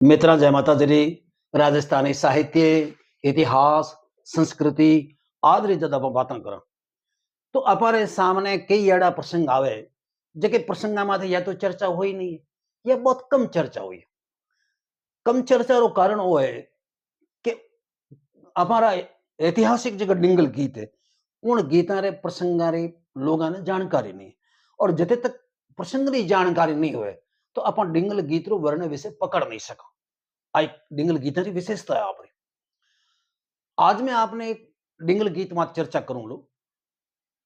मित्रा जय माता जी। राजस्थानी साहित्य इतिहास संस्कृति आदि जब आप बातें करें तो अपारे सामने कई एड़ा प्रसंग आवे जेके प्रसंगा माथे या तो चर्चा हुई नहीं है या बहुत कम चर्चा हुई है। कम चर्चा रो कारण वो है कि हमारा ऐतिहासिक जगह डिंगल गीत है उन गीता रे प्रसंगा रे लोगों ने जानकारी नहीं है। और जते तक प्रसंग री जानकारी नहीं हुए तो अपन डिंगल गीत रो वर्ण विषय पकड़ नहीं सका। आ एक डिंगल गीता की विशेषता है आप। आज मैं आपने एक डिंगल गीत मात चर्चा करूं लो।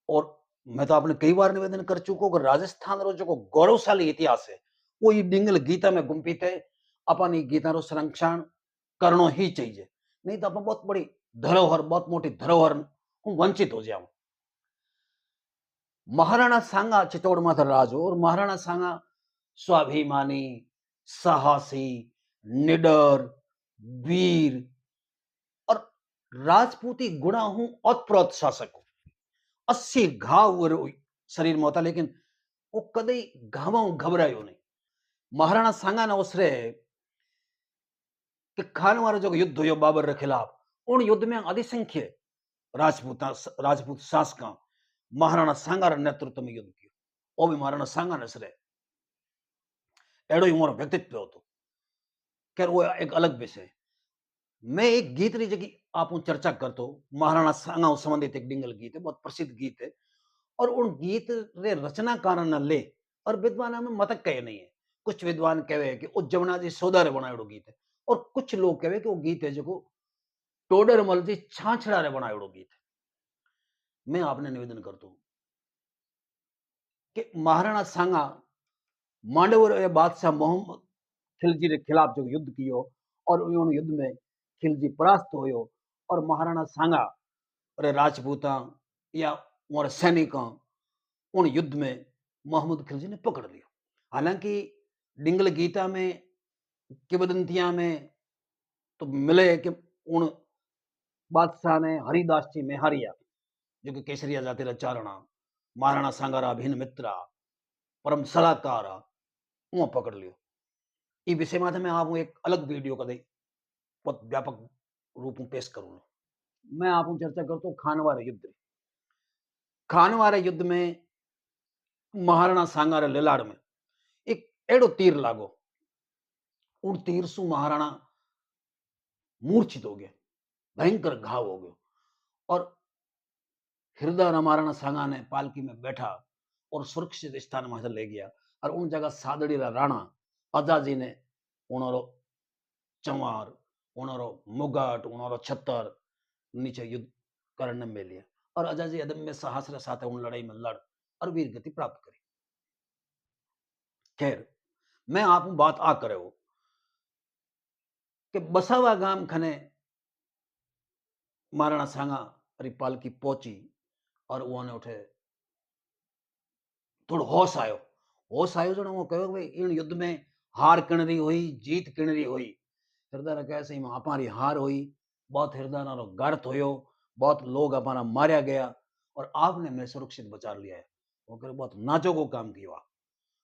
और मैं तो आपने कई बार निवेदन कर चुको कि राजस्थान रो जो गौरवशाली इतिहास है वो ये डिंगल गीता में गुम्फित है। अपन ये गीता रो संरक्षण करनो ही चाहिए, नहीं तो अपन बहुत बड़ी धरोहर बहुत मोटी धरोहर हूँ वंचित हो जाऊं। महाराणा सांगा चित्तौड़ माथा राज हो और महाराणा सांगा स्वाभिमानी साहसी निडर वीर और राजपूती गुणा हूं अतप्रोत शासक हूं। 80 घाव शरीर में होता लेकिन वो कदे घावों घबरायो नहीं। महाराणा सांगा ने उसरे कि खानवार जो युद्ध हुयो बाबर के खिलाफ उन युद्ध में अधिसंख्य राजपूत शासक महाराणा सांगा रे नेतृत्व में युद्ध किया। वो भी महाराणा सांगा ने सरे एड़ो ही मोरो व्यक्तित्व होतो। खैर वो एक अलग विषय है। मैं एक गीत री जगह आप चर्चा करतो महाराणा सांगा संबंधित एक डिंगल गीत है, बहुत प्रसिद्ध गीत है। और उन गीत रे रचनाकार न ले और विद्वान में मतक कहे नहीं है। कुछ विद्वान कहे कि वो जमुना जी सोदा रे बनायोड़ो गीत है और कुछ लोग कहे कि वो गीत है जो टोडरमल जी छाछड़ा रे बनायोड़ो गीत है। मैं आपने निवेदन करता हूं कि महाराणा सांगा मांडवर बादशाह मोहम्मद खिलजी के खिलाफ जो युद्ध कियो और उन युद्ध में खिलजी परास्त होयो और महाराणा सांगा और राजपूता या और सैनिकों उन युद्ध में मोहम्मद खिलजी ने पकड़ लिया। हालांकि डिंगल गीता में किंवदंतियां में तो मिले कि उन बादशाह ने हरिदास जी मेहारिया जो कि केसरिया जाति रा चारणा महाराणा सांगारा भिन्न मित्रा परम सलाहकार वो पकड़ लियो। ई विषय में मैं आपको एक अलग वीडियो का दे बहुत व्यापक रूप में पेश करूंगा। मैं आपको चर्चा करता हूँ खानवार युद्ध। खानवार युद्ध में महाराणा सांगारे लिलाड़ में एक एड़ो तीर लागो। उन तीर सु महाराणा मूर्छित हो गया, भयंकर घाव हो गयो और हृदय महाराणा सांगा ने पालकी में बैठा और सुरक्षित स्थान में ले गया। और उन जगह सादड़ी राणा अजाजी ने उन्होंने चंवार उन्होंने मुगाट उन्होंने छत्तर नीचे युद्ध करने में लिया और अजाजी अदम्य साहस के साथ उन लड़ाई में लड़ और वीर गति प्राप्त करी। खैर मैं आप बात आ करे हो कि बसावा गांव खने महाराणा सांगा री पालकी पहुंची और उन्होंने उठे थोड़ा होश आयो जो वो कहो भाई इन युद्ध में हार किणरी हुई जीत किणरी हुई। हृदय कैसे हमारी हार हुई, बहुत हृदय नारो गर्त होयो, बहुत लोग हमारा मारा गया और आपने मैं सुरक्षित बचा लिया है। वो करे बहुत नाचो को काम किया।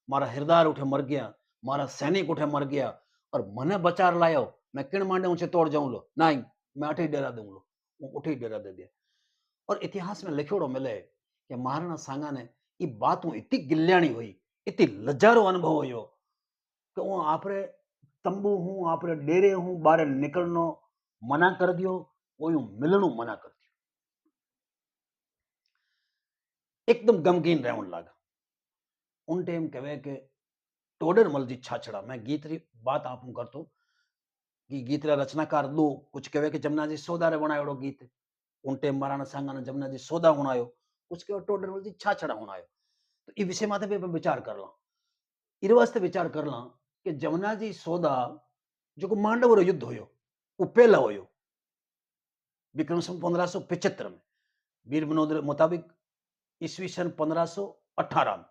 मारा हृदय उठे मर गया, मारा सैनिक उठे मर गया और मने बचा लायो। मैं किण मांडे ऊंचे तोड़ जाऊं लो नहीं, मैं अठे डेरा दूं लो। वो उठे डेरा दे दिया और इतिहास में लिखोड़ो मिले कि महाराणा सांगा ने ये बात इतनी गिल्याणी हुई, इतनी लज्जारो अनुभव हो कि वो आपरे तंबू हूं आपरे डेरे हूं बारे निकलनो मना कर दियो, वो यूं मिलनो मना कर दियो। एकदम गमगीन रहन लगा। उन टाइम कहे कि टोडरमल जी छाछड़ा मैं गीत री बात आप करतो कि गीत रा रचनाकार दो कुछ कहे कि जमुना जी सोदा रे बनायोड़ो गीत। उन टाइम महाराणा सांगा ने जमुना जी सोदा हुणायो, कुछ कहे टोडरमल जी छाछड़ा हुणायो। तो ई विषय माथे पे विचार कर ला। इस वास्ते विचार कर ला कि जमुना जी सोदा जो मांडव रो युद्ध होयो वो पहला होयो विक्रम संवत 1575 में। वीर विनोद मुताबिक ईस्वी सन 1518 में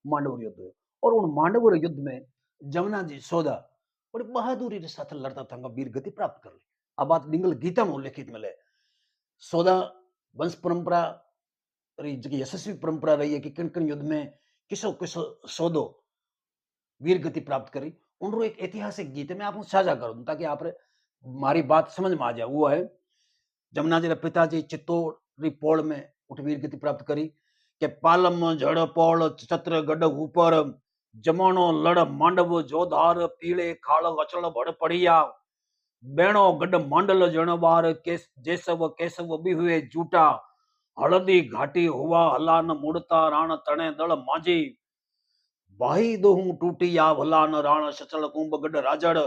मांडव युद्ध हुयो और उन मांडव युद्ध में जमुना जी सोदा बड़ी बहादुरी के साथ लड़ता था, वीर गति प्राप्त कर ली। अब बात डिंगल गीता में उल्लेखित मिले। सोदा वंश परंपरा यशस्वी परंपरा रही है कि किन किन युद्ध में किसो किसो सौदो वीर गति प्राप्त करी उनरो एक ऐतिहासिक गीत है, मैं आपको साझा करूं ताकि आप मारी बात समझ में आ जाए। वो है जमुना जी पिताजी चित्तौड़ री पोल में उठ वीर गति प्राप्त करी के पालम जड़ पोल छत्र गढ़ ऊपर जमानो लड़ मांडव जोधार पीले खाड़ अचल भड़ पड़िया बेणो गढ़ मांडल जनवार केस जेसव केसव भी हुए जूटा हळदी घाटी हुआ हलान मुड़ता राण तणे दल मांझी भाई दोहू टूटिया भलान राण सचल कुंभ गढ़ राजड़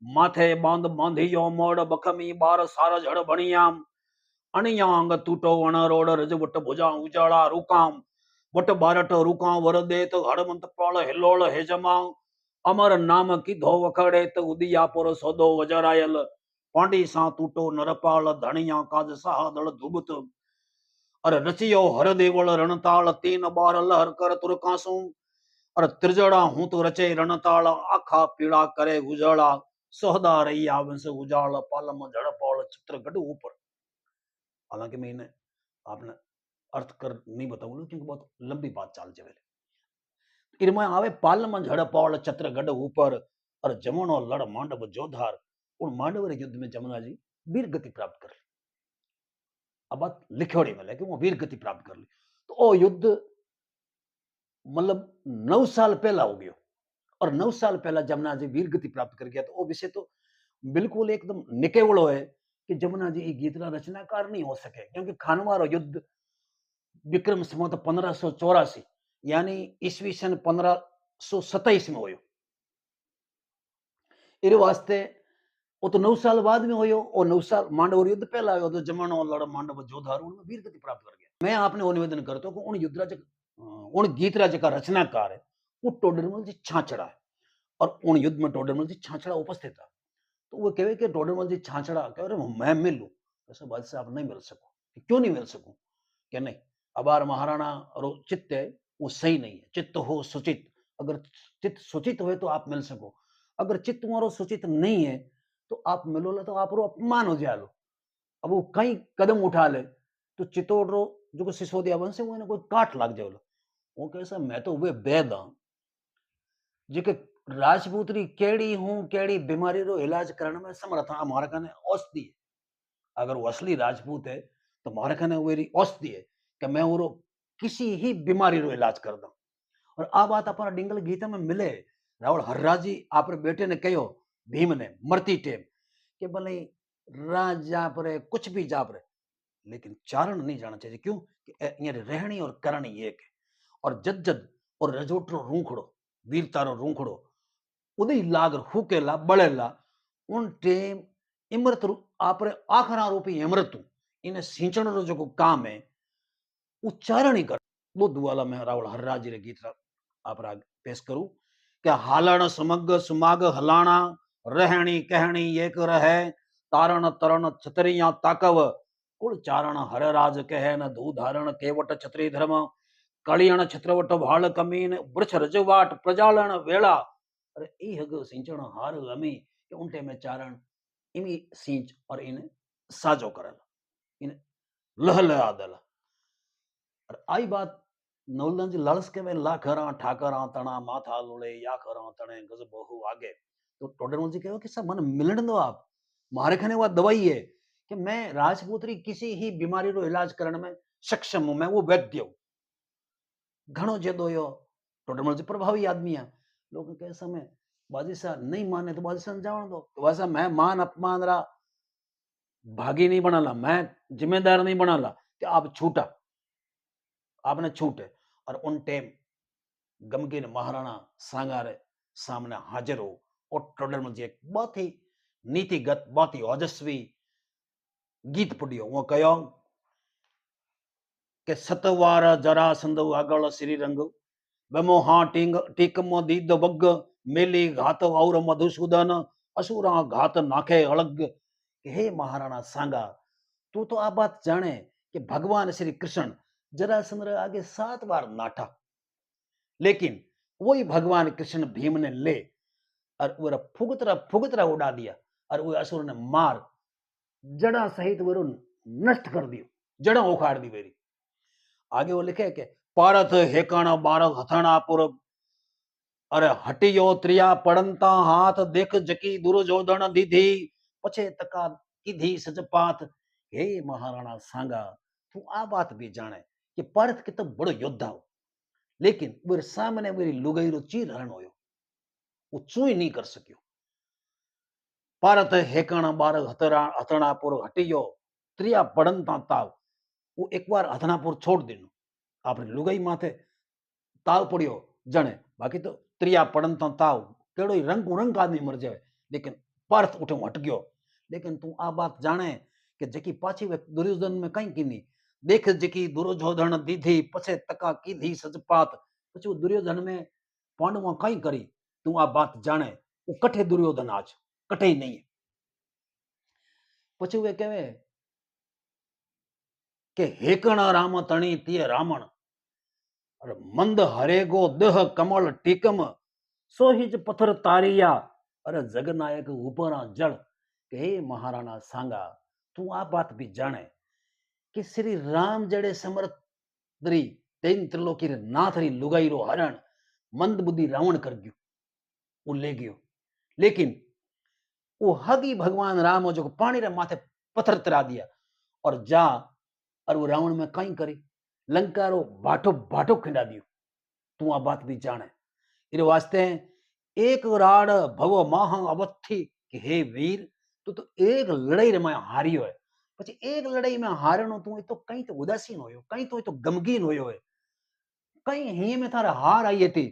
माथे बांध बांधियो मोड़ बखमी बार सार झड़ बणियाम अणियांग तूटो वण रोड रजवट भुजा उजाड़ा रुकाम वट बारट रुका वरदेत हड़मंत पाल हिलोल हेजमा अमर नाम की धो वखड़ेत उदियापुर सौदो वजरायल पांडी सा तूटो नरपाल धनिया काज सहा दल धुबत अरे रचियो हर देवल रणताल तीन बार लहर कर तुरकासू और त्रिजड़ा हूं तो रचे रणताल आखा पीड़ा करे उजाड़ा सोहदा रैया वंश उजाड़ पालम झड़पौल चित्रगढ़ ऊपर। हालांकि मैं इन्हें आपने अर्थ कर नहीं बताऊंगा क्योंकि बहुत लंबी बात चाल जावे। इनमें आवे पालम झड़पौल चित्रगढ़ ऊपर और जमुनो लड़ मांडव जोधार और मांडव युद्ध में जमुना जी वीर गति प्राप्त कर ली। अब बात लिखोड़ी में लेकिन वो वीर गति प्राप्त कर ली तो वो युद्ध मतलब 9 साल पहला हो गया और 9 साल पहला जमुना जी वीर गति प्राप्त कर गया तो वो विषय तो बिल्कुल एकदम निकेवड़ो है कि जमुना जी गीत का रचनाकार नहीं हो सके क्योंकि खानवारो युद्ध विक्रम संवत 1584 यानी ईस्वी सन 1527 में होयो। इन वास्ते वो तो 9 साल बाद में होयो और 9 साल मांडव युद्ध पहला होयो तो जमनो लड़ मांडव जोधार उनमें वीर गति प्राप्त कर गया। मैं आपने वो निवेदन करता हूं कि उन युद्धराज उन गीतराज का रचनाकार है वो टोडरमल जी छाछड़ा है और उन युद्ध में टोडरमल जी छाछड़ा उपस्थित था तो वो कहे कि टोडरमल जी छाछड़ा कह रहे मैं मिलूं ऐसा बादशाह आप नहीं मिल सको क्यों नहीं मिल सकूं क्या नहीं अबार महाराणा रो चित्त है वो सही नहीं है चित्त हो सुचित अगर चित्त सुचित हो तो आप मिल सको अगर चित्त तुम्हारो सुचित नहीं है तो आप मिलो तो आप रो अपमान हो जाए लो अब वो कई कदम उठा ले तो चित्तौड़ रो जो सिसोदिया वंश है वो कोई काट लाग जाए वो कैसा मैं तो वे बैद हाँ जेके राजपूतरी केड़ी हूं केड़ी बीमारी रो इलाज करने में समर्थ हाँ हमारे कने औषधि है अगर वो असली राजपूत है तो हमारे कने वो औषधि है कि मैं वो किसी ही बीमारी रो इलाज कर दूं और आ बात अपना डिंगल गीता में मिले रावल हर्राज जी आप बेटे ने कहो भीम ने मरती टेम कि भले राजा पर कुछ भी जा पर लेकिन चारण नहीं जाना चाहिए क्यों कि रहनी और करनी एक है और जज्जद और रजोटरो रूखड़ो वीरतारो रूखड़ो उदय लागर हुकेला बड़ेला उन टेम इमरत आपरे आखरा रूपी इमरतू इन्हें सिंचन रो जो काम है उच्चारण ही कर वो दुआला में रावल हर्राज जी रे गीत आप राग पेश करूं क्या हालण समग सुमाग हलाना रहणी कहणी एक रहे तारण तरण छतरिया ताकव कुल चारण हर राज कहे न धू धारण केवट छतरी धर्म कलियण छत्रवट भाल कमीन वृक्ष रजवाट प्रजालन वेला अरे ई हग सिंचण हार अमी के उनटे में चारण इमी सींच और इन साजो करल इन लह लहा दल और आई बात नवलन जी लड़स के में ला खरा ठाकरा तना माथा लोड़े या खरा तणे गज बहु आगे तो टोडरमल जी कहो कि सब मन मिलन दो आप मारे खने वो दवाई है कि मैं राजपूतरी किसी ही बीमारी रो इलाज करने में सक्षम हूं मैं वो वैद्य हूं घणो जेदो यो टोडरमल जी प्रभावी आदमी है लोग कहे समय बादशाह नहीं माने तो बादशाह जावन दो तो वैसा मैं मान अपमान रा भागी नहीं बनाला मैं जिम्मेदार नहीं बनाला कि आप छूटा आपने छूट है और उन टाइम गमगीन महाराणा सांगारे सामने हाजिर हो और टोडरमल जी एक बहुत ही नीतिगत बहुत ही ओजस्वी गीत पढ़ियो वो कहो कि सतवार जरा संद आगल श्री रंग बमो हाँ टींग टीकमो दीद वग मेली घात और मधुसूदन असुरा घात नाखे अलग हे महाराणा सांगा तू तो आ बात जाने कि भगवान श्री कृष्ण जरासंध आगे 7 बार नाटा लेकिन वही भगवान कृष्ण भीम ने ले और वो फुगतरा उड़ा दिया और वो असुर ने मार जड़ा सहित वो नष्ट कर दियो जड़ा उखाड़ दी मेरी आगे वो लिखे कि पारथ हेकाणा बारह हथाणापुर अरे हटियो त्रिया पड़ंता हाथ देख जकी दुर्योधन दीधी पछे तका कीधी सजपात। हे महाराणा सांगा तू आ बात भी जाने कि पारथ के तो बड़ो योद्धा हो, लेकिन वो सामने मेरी लुगाई रो चीर हरण होयो, वो चूई नहीं कर सकियो। पारथ हेकण बार हथणापुर हटियो त्रिया पड़ंता ताव। वो एक बार हथनापुर छोड़ देनु, आपने लुगाई माथे ताव पड़ियो जने, बाकी तो त्रिया पड़ंता ताव केड़ो रंग रंग आदमी मर जाए, लेकिन पार्थ उठे हट गयो। लेकिन तू आ बात जाने कि जकी पाछी वे दुर्योधन में कई कीनी देख जकी दुर्योधन दीधी पछे तका कीधी सजपात। पछी वो दुर्योधन में पांडव कई करी, तू आ बात जाने वो कठे दुर्योधन आज कठे ही नहीं है। पछी वे कहे कि हेकण राम तणी तिय रावण और मंद हरेगो दह कमल टीकम सोहिज पत्थर तारिया अरे जगनायक ऊपरा जड़। के हे महाराणा सांगा तू आ बात भी जाने कि श्री राम जड़े समर्थ तेन त्रिलोकी रे नाथ री लुगाई रो हरण मंद बुद्धि रावण कर गयो, वो ले गयो। लेकिन वो हगी भगवान राम हो जो पानी रे माथे पत्थर तरा दिया और जा और वो रावण में कई करी लंका रो बाटो बाटो खिंडा दियो। तू आ बात भी जाने इरे वास्ते एक राड भव माह अवथी कि हे वीर तू तो एक लड़ाई रे में हारियो है, પછી એક લડાઈમાં હારનો તું તો કઈ તો ઉદાસીન હોયો, કઈ તો ગમગીન હોયો है, કઈ ही में थारे हार आई थी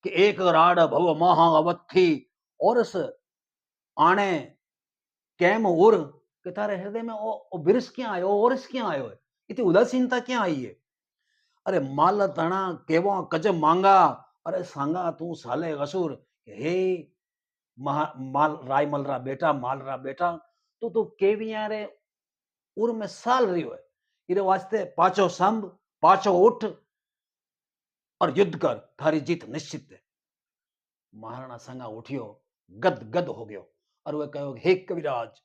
कि एक राड भव महा अवथी और आने कैम उर कि थारे हृदय में ओ बिरस क्या आयो और क्या आयो है, इतनी उदासीनता क्या आई है। अरे माल तना केवा कज मांगा अरे सांगा तू साले असुर हे माल रायमल रा बेटा माल रा बेटा तू केविया रे उर में साल रही है। इरे वास्ते पाछो संभ पाछो उठ और युद्ध कर थारी जीत निश्चित है। महाराणा संगा उठियो गद गद हो गयो और वह कहो हे कविराज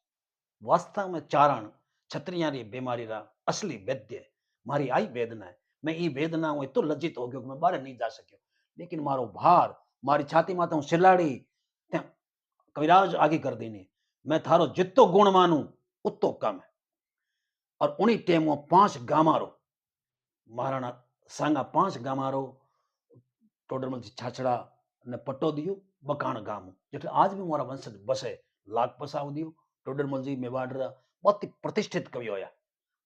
वास्तव में चारण छत्रिया री बीमारी रा असली वैद्य मारी आई वेदना है। मैं ई वेदना हूं तो लज्जित हो गयो कि मैं बाहर नहीं जा सकियो, लेकिन मारो भार मारी छाती माता हूं सिलाड़ी त्या कविराज आगे कर देनी। मैं थारो जितो गुण मानू उतो कम है। और उन्हीं टेम 5 गामारो महाराणा सांगा 5 गामारो टोडरमल छाछड़ा ने पट्टो दियो बकान गाम जेठे आज भी मोरा वंशज बसे लाख पसाव दियो। टोडरमल जी मेवाड़ रा बहुत ही प्रतिष्ठित कवि होया,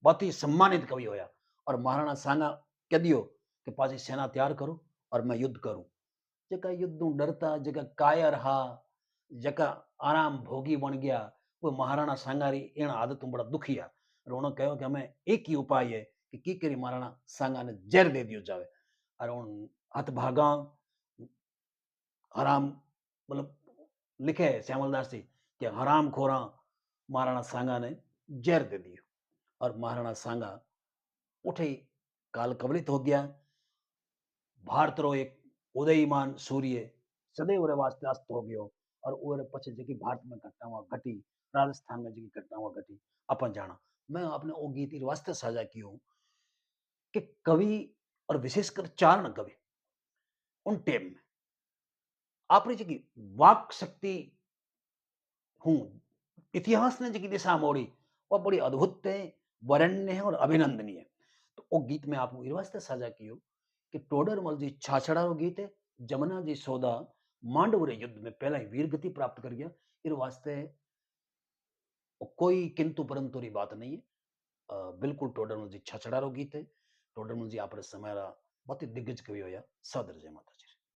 बहुत ही सम्मानित कवि होया। और महाराणा सांगा कह दियो कि पासी सेना तैयार करो और मैं युद्ध करूं। जका युद्ध डरता जका कायर हा जका आराम भोगी बन गया वो महाराणा सांगारी एण आदत बड़ा दुखी है। और उन्होंने कहो कि हमें एक ही उपाय है कि की करी महाराणा सांगा ने जहर दे दियो जावे। और उन हथ भागा हराम मतलब लिखे है श्यामलदास जी कि हराम खोरा महाराणा सांगा ने जहर दे दियो और महाराणा सांगा उठे ही काल कवलित हो गया। भारत रो एक उदयमान सूर्य सदैव रे वास्ते अस्त हो गयो। और ओरे पछे जेकी भारत में घटनावां घटी राजस्थान में जेकी घटनावां घटी अपन जाना। मैं आपने ओ गीत इस वास्ते साझा कियो कि कवि और विशेषकर चारण कवि उन टेम में आपरी जेकी वाक शक्ति हूँ इतिहास ने जेकी दिशा मोड़ी वो बड़ी अद्भुत है, वरेण्य है और अभिनंदनीय है। तो वो गीत में आपको इस वास्ते साझा कियो कि टोडरमल जी छाछड़ा रो गीत है जमुना जी सौदा मांडव रे युद्ध में पहला ही वीर गति प्राप्त कर गया। इस वास्ते कोई किंतु परंतु री बात नहीं है। बिल्कुल टोडरमल जी छछड़ा रो गीत है। टोडरमल जी आप समय बहुत ही दिग्गज कवि होया। सादर जय माता जी।